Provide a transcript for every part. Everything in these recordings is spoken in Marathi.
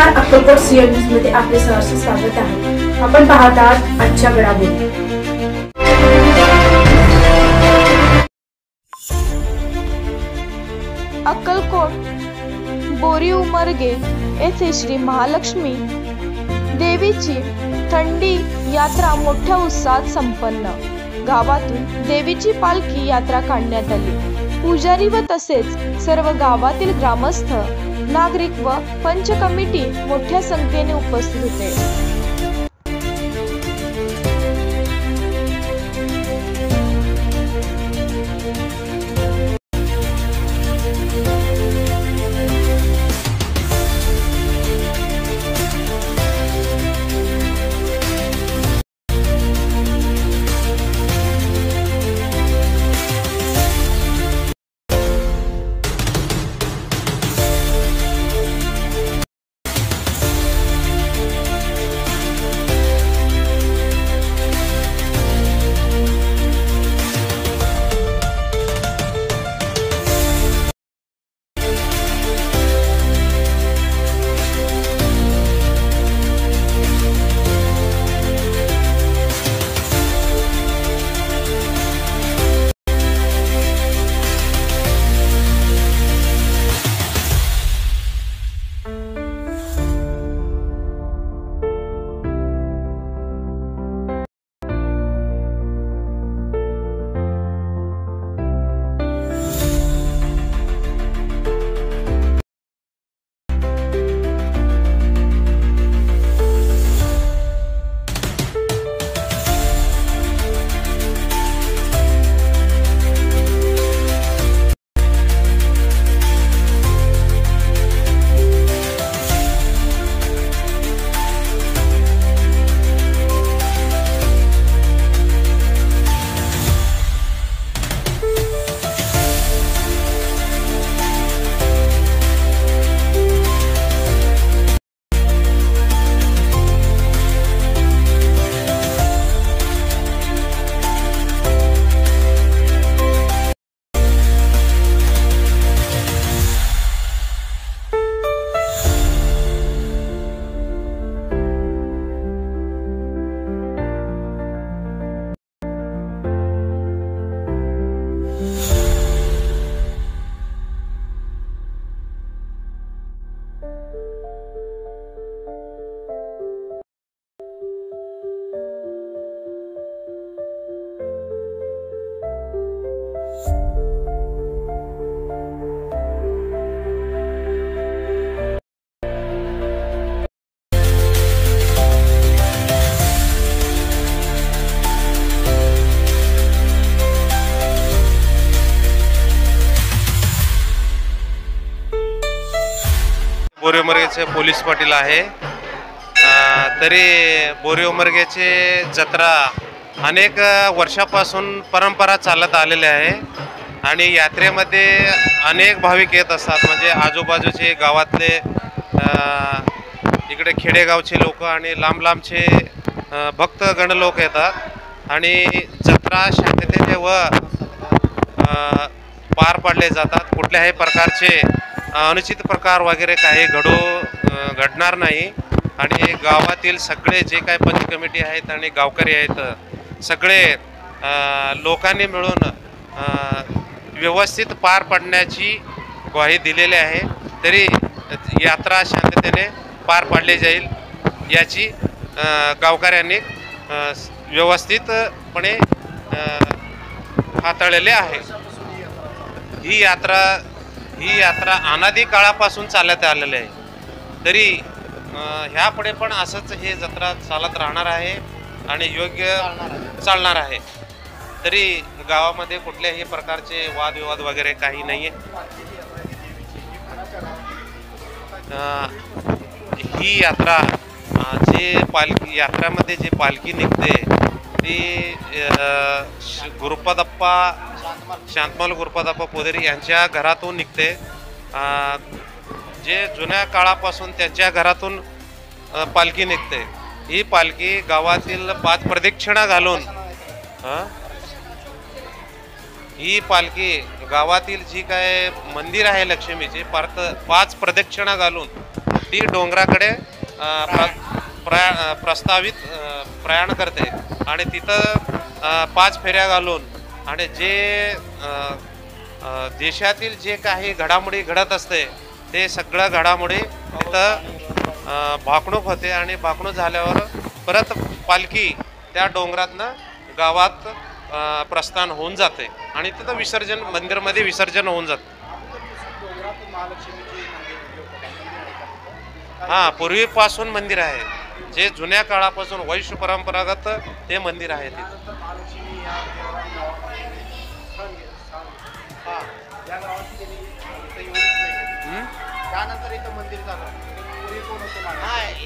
नमस्कार, अक्कलकोट सीएन न्यूज मध्ये आपले सहर्ष स्वागत आहे। आपण पाहत आहात आजच्या घडामोडी। अक्कलकोट बोरी उमरगे येथे श्री महालक्ष्मी देवीची थंडी यात्रा मोठ्या उत्साहात संपन्न। गावातून देवीची पालखी यात्रा काढण्यात आली। पुजारी व तसेच सर्व गावातील ग्रामस्थ, नागरिक व पंच कमिटी मोठ्या संख्येने उपस्थित होते। बोरी उमरगेचे पोलीस पाटील आहे। तरी बोरी उमरगेचे जत्रा अनेक वर्षापासून परंपरा चालत आलेली आहे आणि यात्रेमध्ये अनेक भाविक येत असतात। म्हणजे आजूबाजूचे गावातले, इकडे खेडेगावचे लोक आणि लांब लांबचे भक्तगण लोक येतात आणि जत्रा शांततेने व पार पाडले जातात। कुठल्याही प्रकारचे अनुचित प्रकार वगैरे काही घडणार नाही आणि गावातील सगळे जे काही पंच कमिटी आहेत आणि गावकरी आहेत, सगळे लोकांनी मिळून व्यवस्थित पार पाडण्याची ग्वाही दिलेली आहे। तरी यात्रा शांततेने पार पाडली जाईल याची गावकऱ्यांनी व्यवस्थितपणे हाताळलेले आहे। ही यात्रा अनादी काळापासून चालत आलेली आहे। तरी ह्यापुढे पण असंच हे जत्रा चालत राहणार आहे आणि योग्य चालणार आहे। तरी गावामध्ये कुठल्याही प्रकारचे वादविवाद वगैरे काही नाही आहे। ही यात्रा यात्रामध्ये जे पालखी निघते ती गुरुपादप्पा शांतमल गुरुपादप्पा पोदेरी यांच्या घरातून निघते। जे जुन्या काळापासून त्यांच्या घरातून पालखी निघते। ही पालखी गावातील 5 प्रदक्षिणा घालून ही पालखी गावातील जी काय मंदिर आहे लक्ष्मीचे 5 प्रदक्षिणा घालून दिंडी डोंगराकडे प्रस्तावित प्रयाण करते आणि तिथं 5 फेऱ्या घालून आणि जे देशातील जे काही घडामोडी घडत असते ते सगळ्या घडामोडी तिथं भाकणूक होते आणि भाकणूक झाल्यावर परत पालखी त्या डोंगरातनं गावात प्रस्थान होऊन जाते आणि तिथं विसर्जन मंदिरमध्ये विसर्जन होऊन जातं. हां, पूर्वीपासून मंदिर आहे, जे जुन्या काळापासून वैश्य परंपरागत ते मंदिर आहे तिथं. त्यानंतर इथं मंदिर झालं.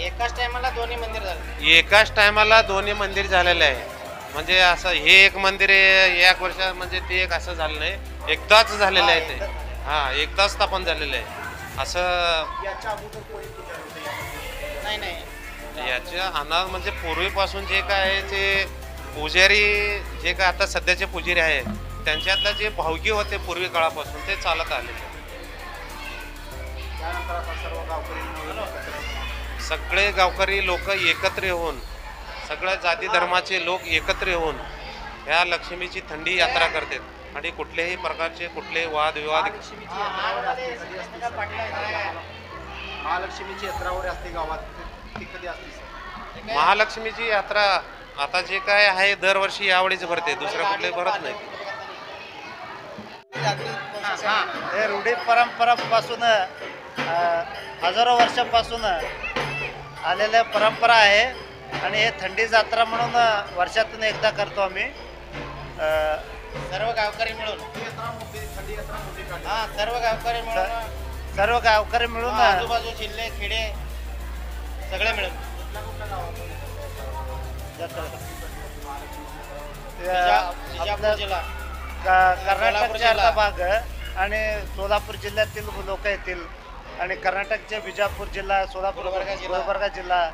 एकाच टायमाला दोन्ही मंदिर झाले. एकाच टायमाला दोन्ही मंदिर झालेले आहे. म्हणजे असं हे एक मंदिर आहे 1 वर्ष म्हणजे ते एक असं झालं नाही, एकदाच झालेलं आहे ते. हां, एकदाच स्थापन झालेलं आहे असं. याच्या अगोदर कोणी पूजा होते? नाही. याच्या अनाज म्हणजे पूर्वीपासून जे काय आहे ते पुजारी जे काय आता सध्याचे पुजारी आहे त्यांच्यातलं जे भावकी होते पूर्वी काळापासून ते चालत आलेले. त्यानंतर आता सर्व गावकरी सगळे गावकरी लोक एकत्र येऊन सगळ्या जाती धर्माचे लोक एकत्र येऊन ह्या लक्ष्मीची थंडी यात्रा करतात आणि कुठल्याही प्रकारचे कुठले वादविवाद. महालक्ष्मीची यात्रावर असते गावात, ती कधी असते? महालक्ष्मीची यात्रा आता जे काय आहे दरवर्षी यावेळीच भरते, दुसऱ्या कुठले भरत नाही. हे रूढी परंपरापासून हजारो वर्षांपासून आलेल्या परंपरा आहे आणि हे थंडी जत्रा म्हणून वर्षातून एकदा करतो आम्ही सर्व गावकरी मिळून. हां, सर्व गावकरी मिळून आजूबाजू जिल्हे खेडे सगळे मिळून कर्नाटकचे अर्धा भाग आणि सोलापूर जिल्ह्यातील लोक येतील आणि कर्नाटकचे बिजापूर जिल्हा, सोलापूर, गुलबर्गा जिल्हा.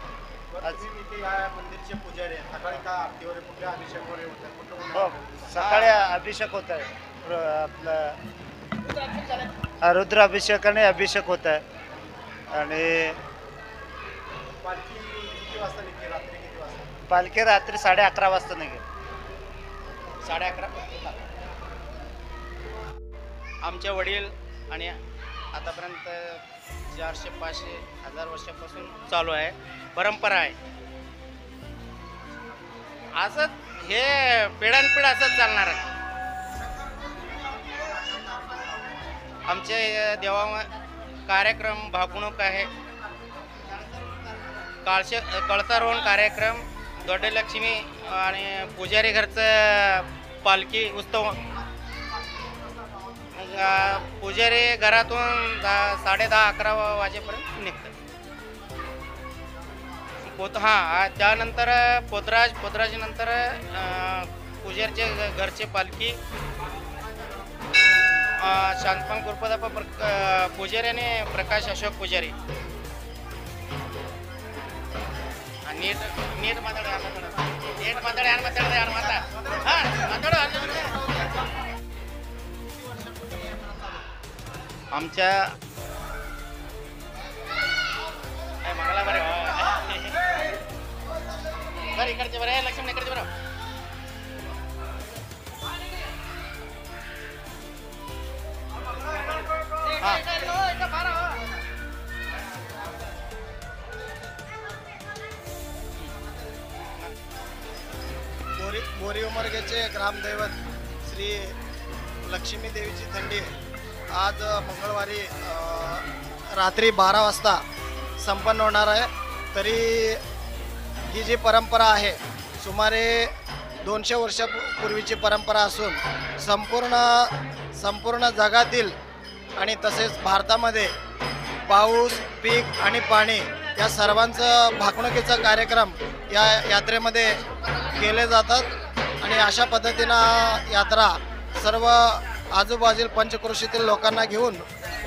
मंदिरचे पुजारी सकाळी का आरती वगैरे कुठल्या अभिषेक वगैरे होतात? हो, सकाळी अभिषेक होत आहे, आपलं रुद्र अभिषेक आणि अभिषेक होत आहे. आणि पालखी किती वाजता निघते? रात्री किती वाजता? पालखी रात्री 11:30 वाजता निघेल. 11:30. आमचे वडील आणि आतापर्यंत 400-500 वर्षापासून चालू आहे, परंपरा आहे. असंच हे पिढ्यानपिढ असंच चालणार आहे. आमचे देवा कार्यक्रम भाकणूक आहे, कळसारोहण कार्यक्रम, दोड्डेलक्ष्मी आणि पुजारी घरचं पालखी उत्सव. पुजारी घरातून 10:30-11 वाजेपर्यंत निघतात. हां, त्यानंतर पोतराजनंतर पुजारीचे घरचे पालखी, शांतपान गुरुपदाप्पा पुजारी आणि प्रकाश अशोक पुजारी. नीट माताडे आमच्या मंगला बरे बरं, इकडचे बरं, लक्ष्मी इकडचे बरं. बोरी उमरगेचे ग्रामदैवत श्री लक्ष्मी देवीची थंडी आज मंगळवारी रात्री 12 वाजता संपन्न होणार आहे. तरी ही जी परंपरा आहे सुमारे 200 वर्षापूर्वीची परंपरा असून संपूर्ण जगातील आणि तसेच भारतामध्ये पाऊस, पीक आणि पाणी या सर्वांचं भाकणुकीचा कार्यक्रम या यात्रेमध्ये केले जातात आणि अशा पद्धतीनं यात्रा सर्व आजूबाजूला पंचक्रोशीतील लोकांना घेऊन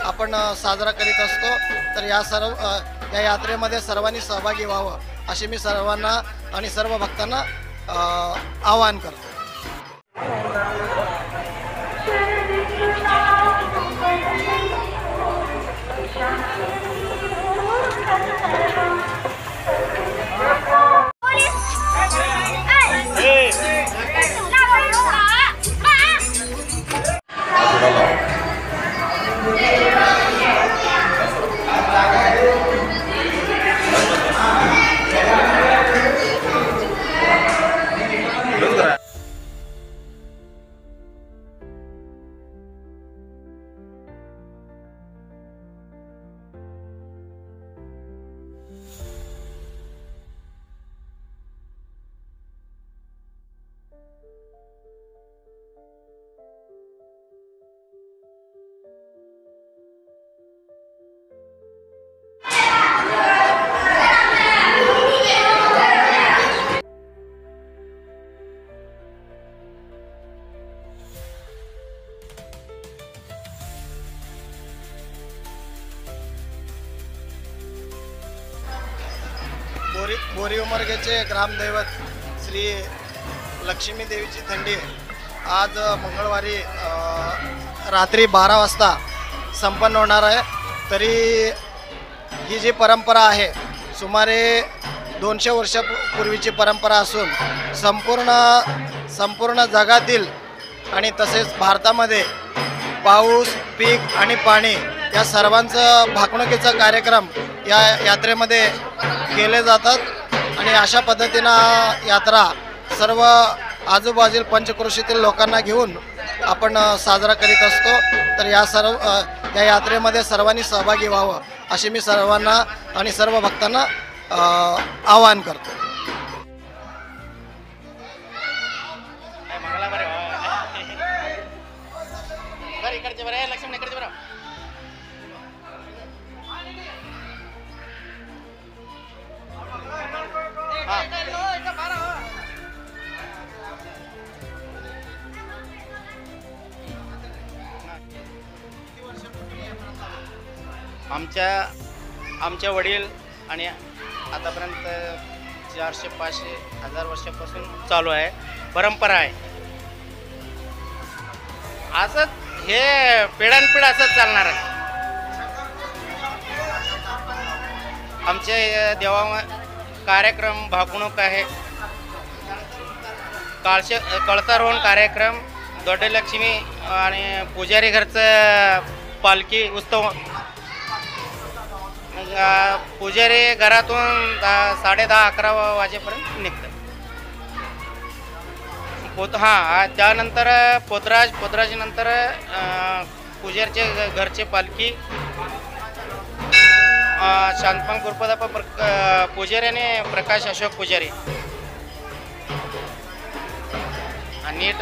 आपण साजरा करीत असतो. तर या यात्रेमध्ये सर्वांनी सहभागी व्हावं अशी मी सर्वांना आणि सर्व भक्तांना आवाहन करतो. बोरी उमरगेचे ग्रामदैवत श्री लक्ष्मी देवीची थंडी आज मंगळवारी रात्री 12 वाजता संपन्न होणार आहे। तरी ही जी परंपरा आहे सुमारे 200 वर्षापूर्वीची परंपरा असून संपूर्ण जगातील आणि तसेच भारतामध्ये पाऊस, पीक आणि पाणी या सर्वांचं भाकणुकीचा कार्यक्रम या यात्रेमध्ये केले जातात आणि अशा पद्धतीनं यात्रा सर्व आजूबाजूला पंचक्रोशीतील लोकांना घेऊन आपण साजरा करीत असतो। तर या यात्रेमध्ये सर्वांनी सहभागी व्हावं अशी मी सर्वांना आणि सर्व भक्तांना आवाहन करतो। आमच्या वडील आणि आतापर्यंत 400-500 वर्षापासून चालू आहे, परंपरा आहे। असंच हे पिढ्यानपिढ्या असंच चालणार आहे। आमच्या देवा कार्यक्रम भाकणूक आहे, कळसारोहण कार्यक्रम, दोड्डेलक्ष्मी आणि पुजारी घरचं पालखी उत्सव। पुजारी घरातून 10:30-11 वाजेपर्यंत निघतात। त्यानंतर पोतराज नंतर पुजारीचे घरचे पालखी, शांतपांग गुरुपदाप्पा पुजारी आणि प्रकाश अशोक पुजारी। नीट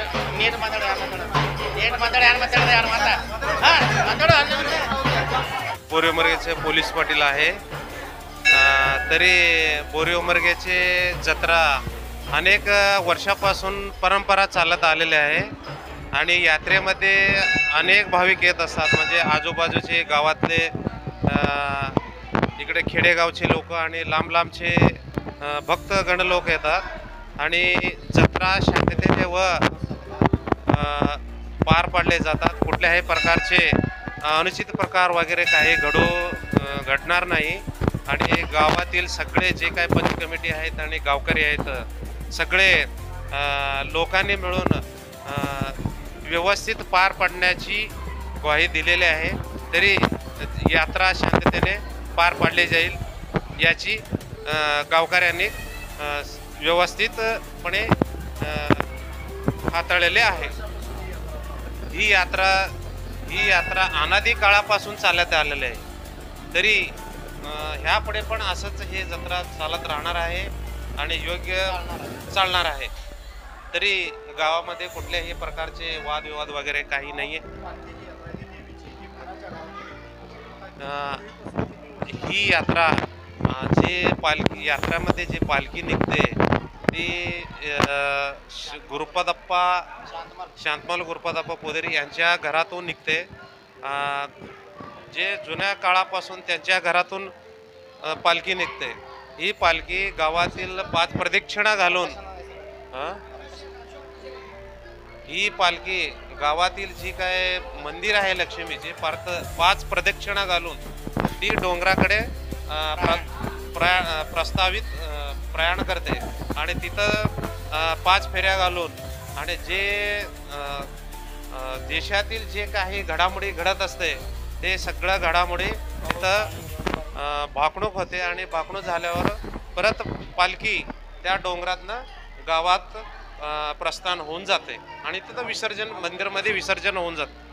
बोरी उमरगेचे पोलीस पाटील आहे। तरी बोरी उमरगेचे जत्रा अनेक वर्षापासून परंपरा चालत आलेली आहे आणि यात्रेमध्ये अनेक भाविक येत असतात। म्हणजे आजूबाजूचे गावातले इकडे खेडेगावचे लोक आणि लांबचे भक्तगण लोक येतात आणि जत्रा शांततेने व पार पाडले जातात। कुठल्याही प्रकारचे अनुचित प्रकार वगैरे काही घडणार नाही आणि गावातील सगळे जे काही पंच कमिटी आहेत आणि गावकरी आहेत सगळे लोकांनी मिळून व्यवस्थित पार पाडण्याची ग्वाही दिलेली आहे। तरी यात्रा शांततेने पार पाडली जाईल याची गावकऱ्यांनी व्यवस्थितपणे हाताळलेले आहे। ही यात्रा अनादी काळापासून चालत आलेली आहे। तरी ह्यापुढे पण असंच हे जत्रा चालत राहणार आहे आणि योग्य चालणार आहे। तरी गावामध्ये कुठल्याही प्रकारचे वादविवाद वगैरे काही नाही आहे। ही यात्रा यात्रामध्ये जे पालखी निघते ती शांतमाल गुरुपदाप्पा पुजारी यांच्या घरातून निघते। जे जुन्या काळापासून त्यांच्या घरातून पालखी निघते। ही पालखी गावातील 5 प्रदक्षिणा घालून ही पालखी गावातील जी काय मंदिर आहे लक्ष्मीचे 5 प्रदक्षिणा घालून ती डोंगराकडे प्रयाण करते आणि तिथं 5 फेऱ्या घालून आणि जे देशातील जे काही घडामोडी घडत असते ते सगळ्या घडामोडी तिथं भाकणूक होते आणि भाकणूक झाल्यावर परत पालखी त्या डोंगरातनं गावात प्रस्थान होऊन जाते आणि तिथं मंदिरामध्ये विसर्जन होऊन जाते।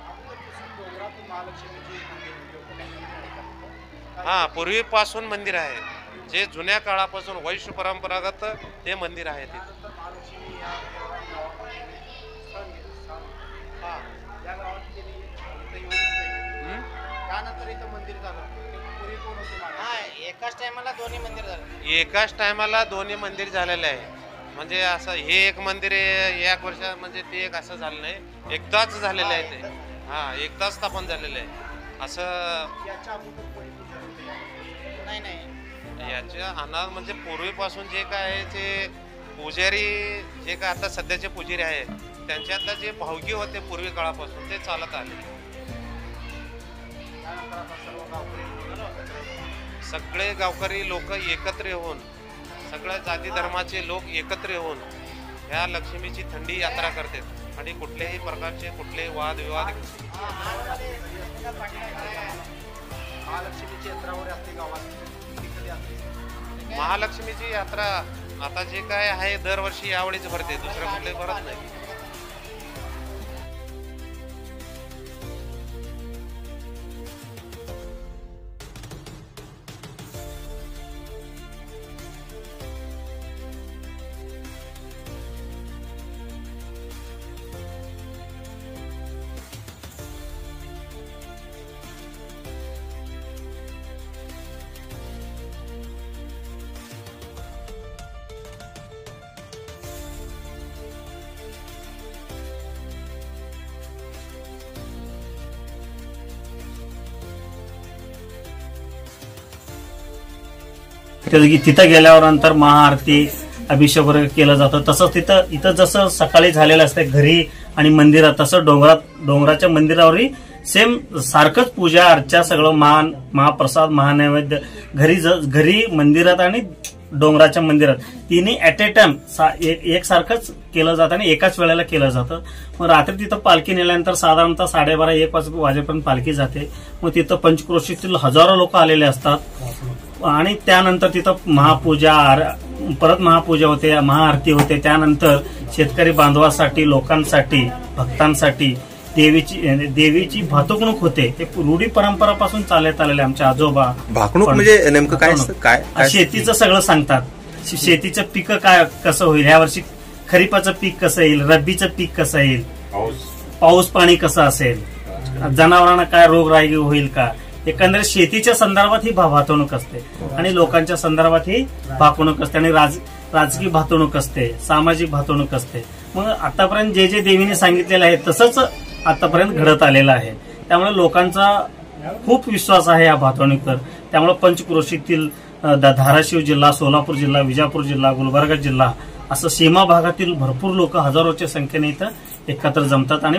पूर्वीपासून मंदिर आहे, जे जुन्या काळापासून वैश्य परंपरागत ते मंदिर आहे तिथं। एकाच टायमाला दोन्ही मंदिर झालेले आहे। म्हणजे असं हे एक मंदिर एक वर्ष म्हणजे ते एक असं झालं नाही, एकदाच झालेलं आहे ते। एकदाच स्थापन झालेलं आहे असं नाही। याच्या अनाज म्हणजे पूर्वीपासून जे काय आहे ते पुजारी जे काय आता सध्याचे पुजारी आहे त्यांच्यातलं जे भावकी होते पूर्वी काळापासून ते चालत आले. सगळे गावकरी लोक एकत्र येऊन सगळ्या जाती धर्माचे लोक एकत्र येऊन ह्या लक्ष्मीची थंडी यात्रा करतात आणि कुठल्याही प्रकारचे कुठलेही वादविवाद महालक्ष्मीची यात्रा आता जे काय आहे दरवर्षी यावेळीच भरते, दुसऱ्या कुठले भरत नाही. तिथं गेल्यावर नंतर महाआरती अभिषेक वगैरे केलं जातं. तसंच इथं जसं सकाळी झालेलं असतं घरी आणि मंदिरात, तसं डोंगराच्या मंदिरावरही सेम सारखंच पूजा अर्चा सगळं महाप्रसाद महानैवेद्य घरी मंदिरात आणि डोंगराच्या मंदिरात तिन्ही ऍट ए टाइम एकसारखंच केलं जातं आणि एकाच वेळेला केलं जातं. मग रात्री तिथं पालखी नेल्यानंतर साधारणतः 12:30-1 वाजेपर्यंत पालखी जाते. मग तिथं पंचक्रोशीतील हजारो लोक आलेले असतात आणि त्यानंतर तिथं परत महापूजा होते, महाआरती होते. त्यानंतर शेतकरी बांधवासाठी, लोकांसाठी, भक्तांसाठी देवीची भातुकणूक होते. ते रूढी परंपरापासून चालत आलेले आमचे आजोबा. भाकणूक म्हणजे नेमकं काय असतं? काय शेतीचं सगळं सांगतात. शेतीचं पीक काय कसं होईल, ह्या वर्षी खरीपाचं पीक कसं येईल, रब्बीचं पीक कसं येईल, पाऊस पाणी कसं असेल, जनावरांना काय रोगराई होईल का, एकंदरीत शेतीच्या संदर्भात ही भातवणूक असते आणि लोकांच्या संदर्भात ही भाकवणूक असते आणि राजकीय भातवणूक असते, सामाजिक भातवणूक असते. मग आतापर्यंत जे देवीने सांगितलेलं आहे तसंच आतापर्यंत घडत आलेलं आहे. त्यामुळे लोकांचा खूप विश्वास आहे या भातवणुकीवर. त्यामुळे पंचक्रोशीतील धाराशिव जिल्हा, सोलापूर जिल्हा, विजापूर जिल्हा, गुलबर्गा जिल्हा असं सीमा भागातील भरपूर लोक हजारोच्या संख्येने इथं एकत्र जमतात आणि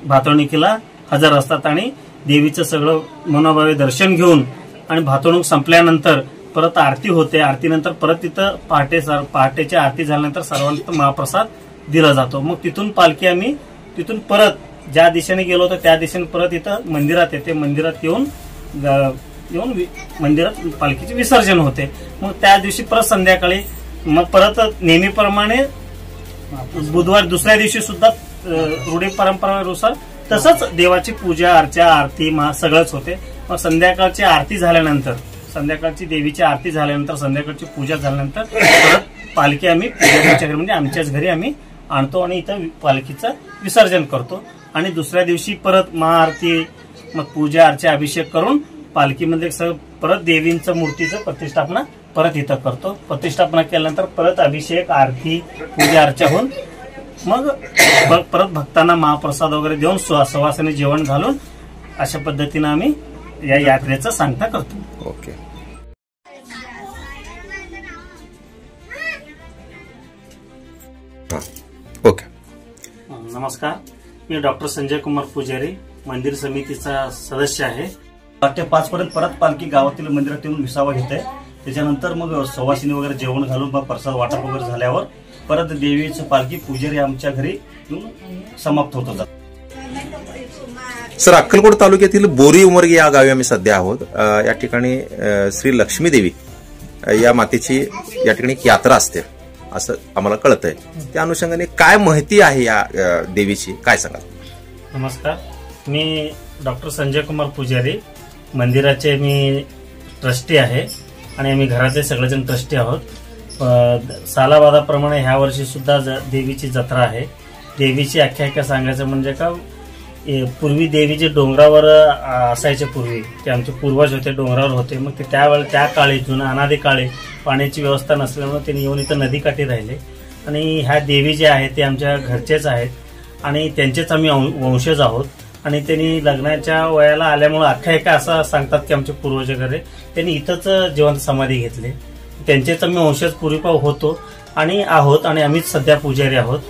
भातवणुकीला हजर असतात आणि देवीचं सगळं मनोभावे दर्शन घेऊन आणि भातवणूक संपल्यानंतर परत आरती होते. आरतीनंतर परत तिथं पहाटेच्या आरती झाल्यानंतर सर्वांना महाप्रसाद दिला जातो. मग तिथून पालखी आम्ही तिथून परत ज्या दिशेने गेलो होतो त्या दिशेने परत इथं मंदिरात येते. मंदिरात येऊन मंदिरात पालखीचे विसर्जन होते. मग त्या दिवशी परत संध्याकाळी मग परत नेहमीप्रमाणे बुधवार दुसऱ्या दिवशी सुद्धा रूढी परंपरेनुसार तसंच देवाची पूजा अर्चा आरती सगळंच होते. मग संध्याकाळची आरती झाल्यानंतर, संध्याकाळची देवीची आरती झाल्यानंतर, संध्याकाळची पूजा झाल्यानंतर परत पालखी आम्ही पूजेच्या घरी म्हणजे आमच्याच घरी आम्ही आणतो आणि इथं पालखीचं विसर्जन करतो. आणि दुसऱ्या दिवशी परत महाआरती, मग पूजा अर्चा अभिषेक करून पालखीमध्ये परत देवींचं मूर्तीचं प्रतिष्ठापना परत इथं करतो. प्रतिष्ठापना केल्यानंतर परत अभिषेक आरती पूजा अर्चा होऊन मग परत भक्तांना महाप्रसाद वगैरे देऊन सवासाने जेवण घालून अशा पद्धतीनं आम्ही या यात्रेचा सांगता करतो. ओके. ओके. नमस्कार, मी डॉक्टर संजय कुमार पुजारी, मंदिर समितीचा सदस्य आहे. 5:30 पर्यंत परत पालखी गावातील मंदिरात येऊन विसावा घेते. त्याच्यानंतर मग सवासिनी वगैरे जेवण घालून मग प्रसाद वाटप वगैरे झाल्यावर परत देवीचं पालखी पुजारी आमच्या घरी येऊन समाप्त होत होतात. सर, अक्कलकोट तालुक्यातील बोरी उमरगी या गावी आम्ही सध्या आहोत. या ठिकाणी श्री लक्ष्मी देवी या मातेची या ठिकाणी यात्रा असते असं आम्हाला कळतंय. त्या अनुषंगाने काय माहिती आहे या देवीची, काय सांगाल? नमस्कार, मी डॉक्टर संजय कुमार पुजारी, मंदिराचे मी ट्रस्टी आहे आणि आम्ही घरातले सगळेजण ट्रस्टी आहोत. सालाबादाप्रमाणे ह्या वर्षी सुद्धा देवीची जत्रा आहे. देवीची आख्यायिका सांगायचं म्हणजे का, पूर्वी देवीचे डोंगरावर असायचे. पूर्वी ते आमचे पूर्वज होते, डोंगरावर होते. मग ते त्या काळी जुना अनादी काळी पाण्याची व्यवस्था नसल्यामुळे ते येऊन इथं नदीकाठी राहिले आणि ह्या देवी जे आहेत ते आमच्या घरचेच आहेत आणि त्यांचेच आम्ही वंशज आहोत. आणि त्यांनी लग्नाच्या वयाला आल्यामुळे आख्यायिका असं सांगतात की आमचे पूर्वज वगैरे त्यांनी इथंच जिवंत समाधी घेतली. त्यांचेच आम्ही वंशज पूर्वीपासून होतो आणि आहोत आणि आम्हीच सध्या पुजारी आहोत.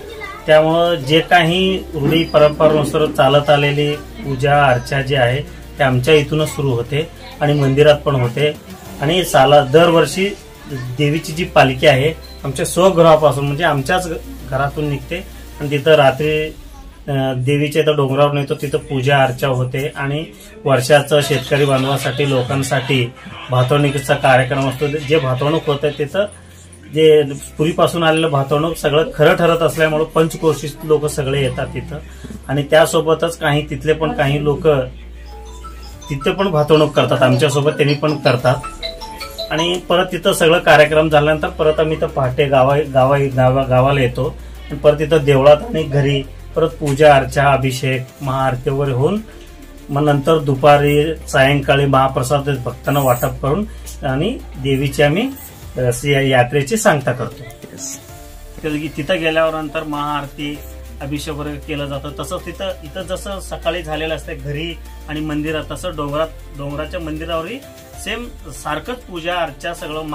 त्यामुळं जे काही रूढी परंपरेनुसार चालत आलेली पूजा अर्चा जे आहे ते आमच्या इथूनच सुरू होते आणि मंदिरात पण होते. आणि दरवर्षी देवीची जी पालखी आहे आमच्या स्वगृहापासून म्हणजे आमच्याच घरातून निघते आणि तिथं रात्री देवीच्या इथं डोंगरावर नेतो. तिथं पूजा अर्चा होते आणि वर्षाचं शेतकरी बांधवासाठी लोकांसाठी भातवणुकीचा कार्यक्रम असतो. जे भातवणूक होतं तिथं जे पूर्वीपासून आलेलं भातवणूक सगळं खरं ठरत असल्यामुळे पंचक्रोशीत लोक सगळे येतात तिथं. आणि त्यासोबतच काही तिथले पण काही लोक तिथे पण भातवणूक करतात आमच्यासोबत, त्यांनी पण करतात. आणि परत तिथं सगळं कार्यक्रम झाल्यानंतर परत आम्ही तर पहाटे गावाला येतो आणि परत तिथं देवळात आणि घरी परत पूजा अर्चा अभिषेक महाआरती वगैरे होऊन मग नंतर दुपारी सायंकाळी महाप्रसाद भक्तांना वाटप करून आणि देवीची आम्ही यात्रेची सांगता करतो. तिथं गेल्यावर नंतर महाआरती अभिषेक वगैरे केलं जातं. तसंच इथं जसं सकाळी झालेलं असतं घरी आणि मंदिरात तसं डोंगराच्या मंदिरावरही सेम सारखंच पूजा अर्चा सगळं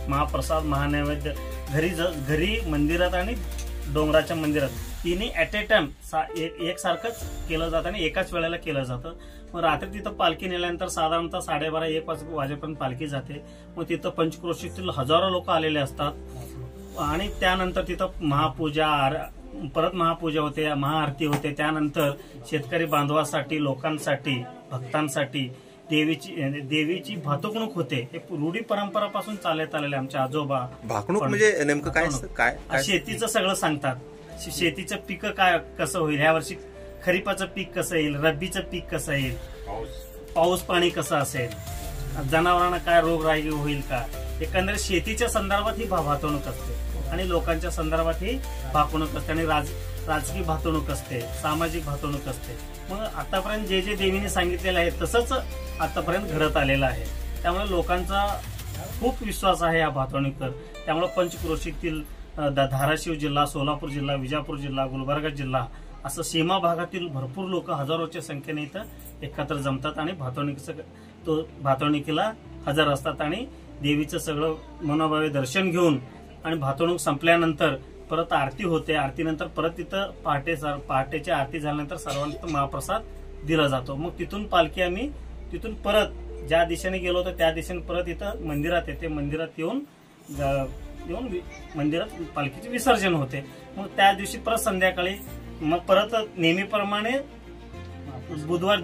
महाप्रसाद महानैवेद्य घरी मंदिरात आणि डोंगराच्या मंदिरात तिन्ही ऍट ए टाइम एकसारखंच केलं जातं आणि एकाच वेळेला केलं जातं. मग रात्री तिथं पालखी नेल्यानंतर साधारणतः 12:30-1 वाजेपर्यंत पालखी जाते. मग तिथं पंचक्रोशीतील हजारो लोक आलेले असतात आणि त्यानंतर तिथं परत महापूजा होते, महाआरती होते. त्यानंतर शेतकरी बांधवासाठी लोकांसाठी भक्तांसाठी देवीची भातुकणूक होते. हे रूढी परंपरापासून चालत आलेले आमचे आजोबा. भाकणूक म्हणजे नेमकं काय असतं? काय शेतीचं सगळं सांगतात. शेतीचं पीक काय कसं होईल, ह्या वर्षी खरीपाचं पीक कसं येईल, रब्बीचं पीक कसं येईल, पाऊस पाणी कसं असेल, जनावरांना काय रोगराई होईल का, एकंदरीत शेतीच्या संदर्भात ही भातवणूक असते आणि लोकांच्या संदर्भात ही भातवणूक असते आणि राजकीय भातवणूक असते, सामाजिक भातवणूक असते. मग आतापर्यंत जे जे सांगितलेलं आहे तसंच आतापर्यंत घडत आलेलं आहे. त्यामुळे लोकांचा खूप विश्वास आहे या भातवणुकीवर. त्यामुळे पंचक्रोशीतील धाराशिव जिल्हा, सोलापूर जिल्हा, विजापूर जिल्हा, गुलबर्गा जिल्हा असं सीमा भागातील भरपूर लोक हजारोच्या संख्येने इथं एकत्र जमतात आणि भातवणुकीला हजर असतात आणि देवीचं सगळं मनोभावे दर्शन घेऊन आणि भातवणूक संपल्यानंतर परत आरती होते. आरतीनंतर परत तिथं पहाटेची आरती झाल्यानंतर सर्वांना महाप्रसाद दिला जातो. मग तिथून पालखी आम्ही तिथून परत ज्या दिशेने गेलो होतो त्या दिशेने परत इथं मंदिरात येते. मंदिरात येऊन मंदिरात पालखीचे विसर्जन होते. मग त्या दिवशी परत संध्याकाळी मग परत नेहमीप्रमाणे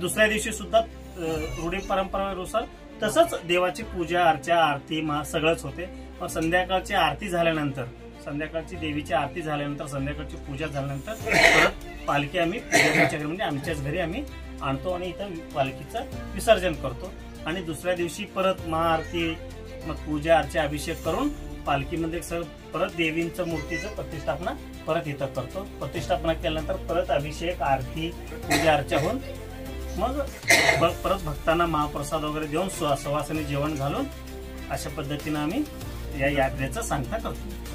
दुसऱ्या दिवशी सुद्धा रूढी परंपरेनुसार तसंच देवाची पूजा अर्चा आरती सगळंच होते. मग संध्याकाळची आरती झाल्यानंतर देवीची आरती झाल्यानंतर संध्याकाळची पूजा झाल्यानंतर परत पालखी आम्ही पूजेच्या घरी म्हणजे आमच्याच घरी आम्ही आणतो आणि इथं पालखीचं विसर्जन करतो. आणि दुसऱ्या दिवशी परत महाआरती मग पूजा अर्चा अभिषेक करून पालखीमध्ये परत देवींचं मूर्तीचं प्रतिष्ठापना परत इथं करतो. प्रतिष्ठापना केल्यानंतर परत अभिषेक आरती पूजा अर्चा होऊन मग परत भक्तांना महाप्रसाद वगैरे देऊन सुवासिनी जेवण घालून अशा पद्धतीनं आम्ही या यात्रेचं सांगता करतो.